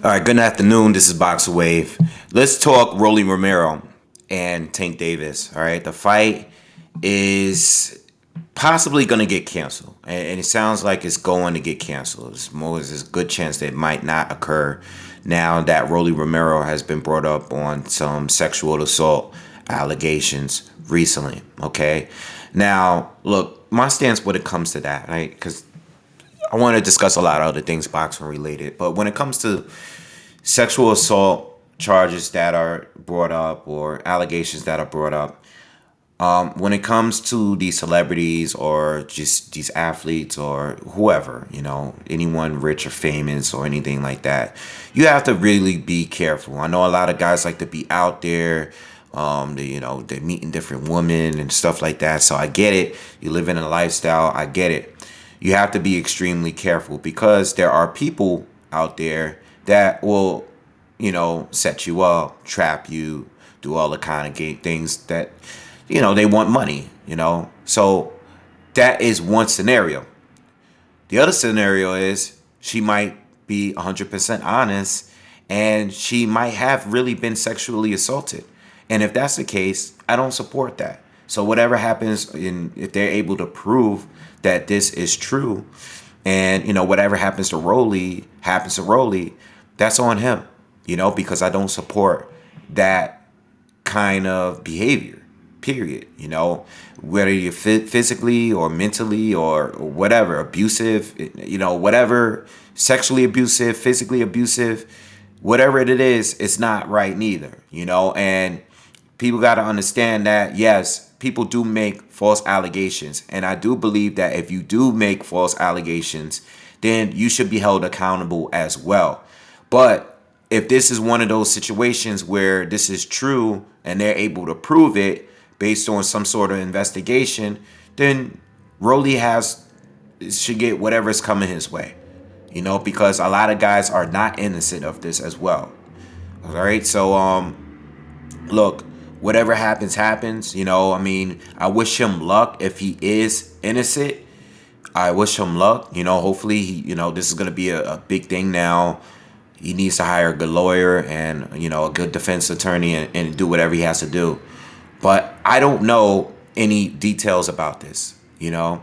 All right, good afternoon. This is BoxingWave. Let's talk Rolly Romero and Tank Davis. All right, the fight is possibly going to get canceled, and it sounds like it's going to get canceled. There's a good chance that it might not occur now that Rolly Romero has been brought up on some sexual assault allegations recently. Okay, now look, my stance when it comes to that, right? Because I want to discuss a lot of other things boxing related, but when it comes to sexual assault charges that are brought up or allegations that are brought up, when it comes to these celebrities or just these athletes or whoever, anyone rich or famous or anything like that, you have to really be careful. I know a lot of guys like to be out there. They're meeting different women and stuff like that. So I get it. You live in a lifestyle. I get it. You have to be extremely careful because there are people out there that will, set you up, trap you, do all the kind of things that, they want money, So that is one scenario. The other scenario is she might be 100% honest and she might have really been sexually assaulted. And if that's the case, I don't support that. So whatever happens, if they're able to prove that this is true, and whatever happens to Rolly, that's on him. Because I don't support that kind of behavior. Period. Whether you're physically or mentally or whatever, abusive, whatever, sexually abusive, physically abusive, whatever it is, it's not right neither. And people got to understand that, yes, people do make false allegations. And I do believe that if you do make false allegations, then you should be held accountable as well. But if this is one of those situations where this is true and they're able to prove it based on some sort of investigation, then Rolly should get whatever's coming his way. Because a lot of guys are not innocent of this as well. All right. So, look, whatever happens. I wish him luck if he is innocent. I wish him luck. Hopefully, this is going to be a big thing now. He needs to hire a good lawyer and, a good defense attorney and do whatever he has to do. But I don't know any details about this, and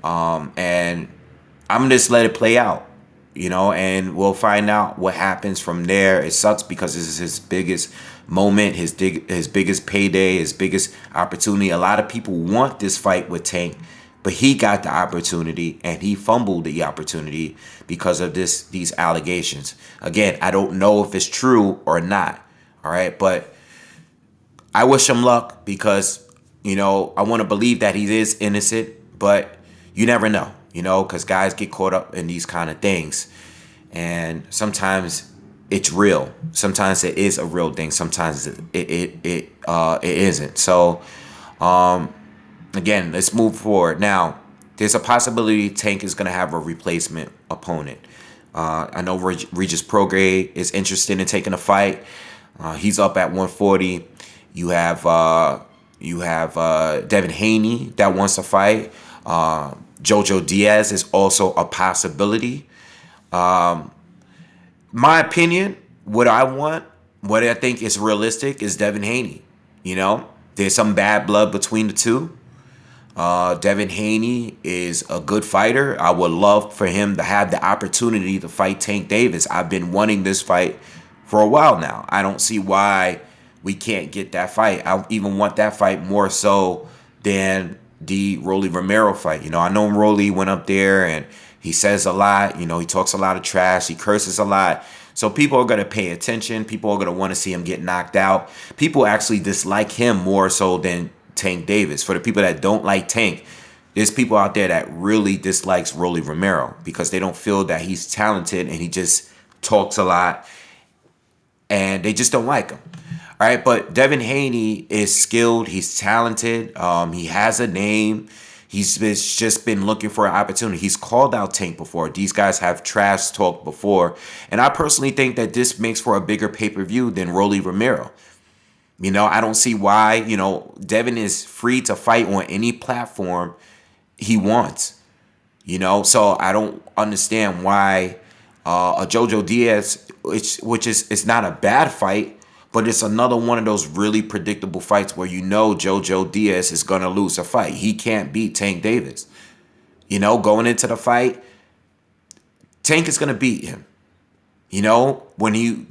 I'm just let it play out, and we'll find out what happens from there. It sucks because this is his biggest moment, his biggest payday, his biggest opportunity. A lot of people want this fight with Tank, but he got the opportunity and he fumbled the opportunity because of these allegations. Again, I don't know if it's true or not. All right, but I wish him luck because, I want to believe that he is innocent, but you never know, because guys get caught up in these kind of things. And sometimes it's real. Sometimes it is a real thing. Sometimes it isn't. So, again, let's move forward. Now, there's a possibility Tank is going to have a replacement opponent. I know Regis Prograis is interested in taking a fight. He's up at 140. You have Devin Haney that wants to fight. Jojo Diaz is also a possibility. My opinion, what I think is realistic is Devin Haney. There's some bad blood between the two. Devin Haney is a good fighter. I would love for him to have the opportunity to fight Tank Davis. I've been wanting this fight for a while now. I don't see why we can't get that fight. I even want that fight more so than the Rolly Romero fight. I know Rolly went up there and he says a lot. He talks a lot of trash. He curses a lot. So people are going to pay attention. People are going to want to see him get knocked out. People actually dislike him more so than Tank Davis. For the people that don't like Tank, there's people out there that really dislikes Rolly Romero because they don't feel that he's talented and he just talks a lot and they just don't like him. All right, but Devin Haney is skilled. He's talented. He has a name. He's just been looking for an opportunity. He's called out Tank before. These guys have trash talked before. And I personally think that this makes for a bigger pay-per-view than Rolly Romero. I don't see why. Devin is free to fight on any platform he wants. So I don't understand why a Jojo Diaz, which is it's not a bad fight, but it's another one of those really predictable fights where you know Jojo Diaz is gonna lose a fight. He can't beat Tank Davis. Going into the fight, Tank is gonna beat him. When you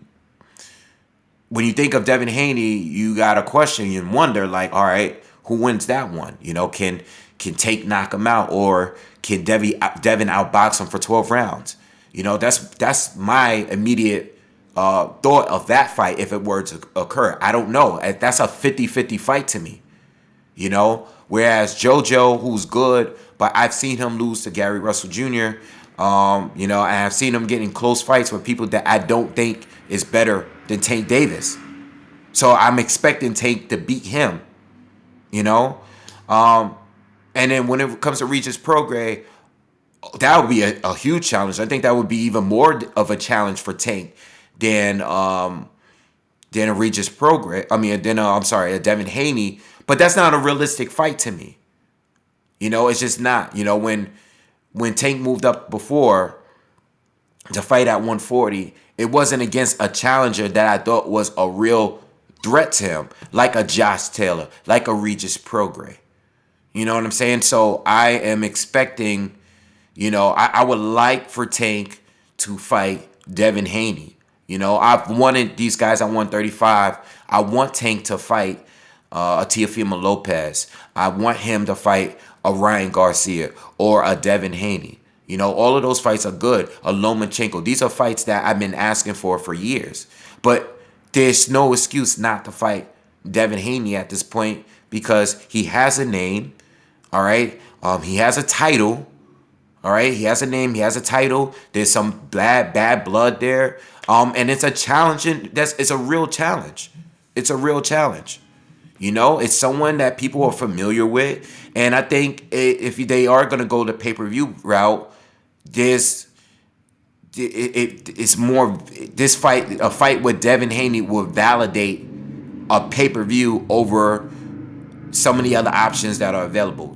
think of Devin Haney, you gotta question and wonder, like, all right, who wins that one? Can Tank knock him out, or can Devin outbox him for 12 rounds? That's my immediate thought of that fight if it were to occur. I don't know. That's a 50-50 fight to me. Whereas JoJo, who's good, but I've seen him lose to Gary Russell Jr. And I've seen him get in close fights with people that I don't think is better than Tank Davis. So I'm expecting Tank to beat him. And then when it comes to Regis Prograis, that would be a huge challenge. I think that would be even more of a challenge for Tank than a Regis Prograis. A Devin Haney. But that's not a realistic fight to me. It's just not. When Tank moved up before to fight at 140, it wasn't against a challenger that I thought was a real threat to him, like a Josh Taylor, like a Regis Prograis. You know what I'm saying? So I am expecting, I would like for Tank to fight Devin Haney. I've wanted these guys at 135. I want Tank to fight a Teofimo Lopez. I want him to fight a Ryan Garcia or a Devin Haney. All of those fights are good. A Lomachenko. These are fights that I've been asking for years. But there's no excuse not to fight Devin Haney at this point because he has a name. All right. He has a title. All right. He has a name. He has a title. There's some bad blood there. And it's a challenge. It's a real challenge. It's a real challenge. It's someone that people are familiar with. And I think if they are going to go the pay-per-view route, it's more this fight, a fight with Devin Haney will validate a pay-per-view over some of the other options that are available.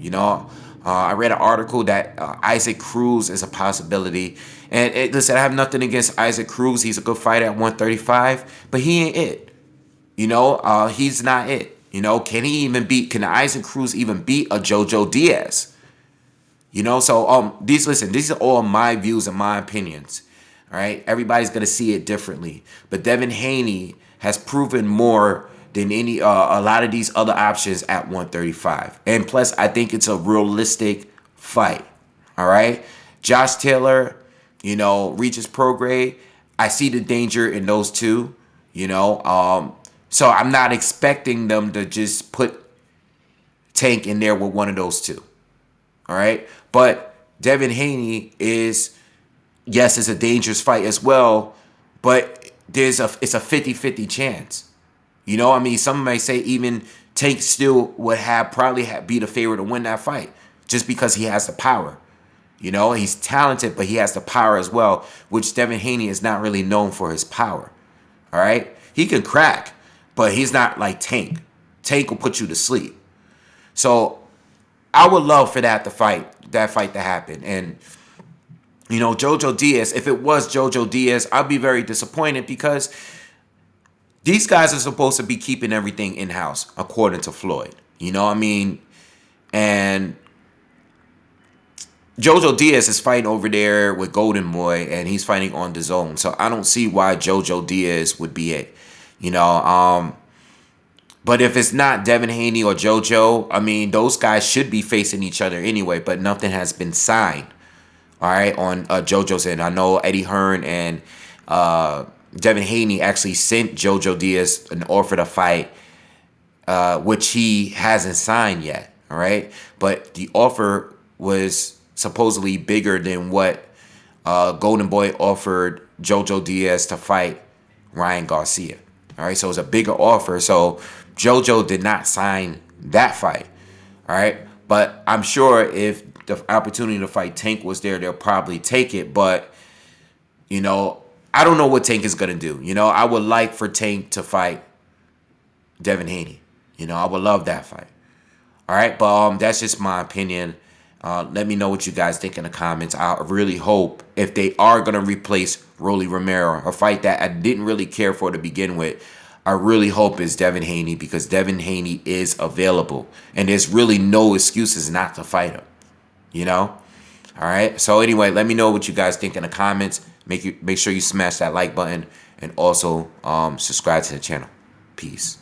I read an article that Isaac Cruz is a possibility. And listen, I have nothing against Isaac Cruz. He's a good fighter at 135, but he ain't it. He's not it. Can Isaac Cruz even beat a Jojo Diaz? So these are all my views and my opinions. All right, everybody's gonna see it differently. But Devin Haney has proven more than a lot of these other options at 135. And plus, I think it's a realistic fight. All right, Josh Taylor, Regis Prograis. I see the danger in those two. So I'm not expecting them to just put Tank in there with one of those two. All right. But Devin Haney is, yes, it's a dangerous fight as well, but it's a 50-50 chance. Some may say even Tank still would probably be the favorite to win that fight just because he has the power. He's talented, but he has the power as well, which Devin Haney is not really known for his power. All right. He can crack, but he's not like Tank. Tank will put you to sleep. So I would love for that fight to happen. And, Jojo Diaz, if it was Jojo Diaz, I'd be very disappointed because these guys are supposed to be keeping everything in-house, according to Floyd. And Jojo Diaz is fighting over there with Golden Boy, and he's fighting on DAZN. So I don't see why Jojo Diaz would be it. But if it's not Devin Haney or JoJo, those guys should be facing each other anyway, but nothing has been signed, all right, on JoJo's end. I know Eddie Hearn and Devin Haney actually sent Jojo Diaz an offer to fight, which he hasn't signed yet, all right? But the offer was supposedly bigger than what Golden Boy offered Jojo Diaz to fight Ryan Garcia, all right? So it was a bigger offer, so JoJo did not sign that fight, all right? But I'm sure if the opportunity to fight Tank was there, they'll probably take it. But, I don't know what Tank is going to do. I would like for Tank to fight Devin Haney. I would love that fight. All right? But that's just my opinion. Let me know what you guys think in the comments. I really hope if they are going to replace Rolly Romero, a fight that I didn't really care for to begin with, I really hope it's Devin Haney, because Devin Haney is available. And there's really no excuses not to fight him, you know? All right. So anyway, let me know what you guys think in the comments. Make sure you smash that like button, and also subscribe to the channel. Peace.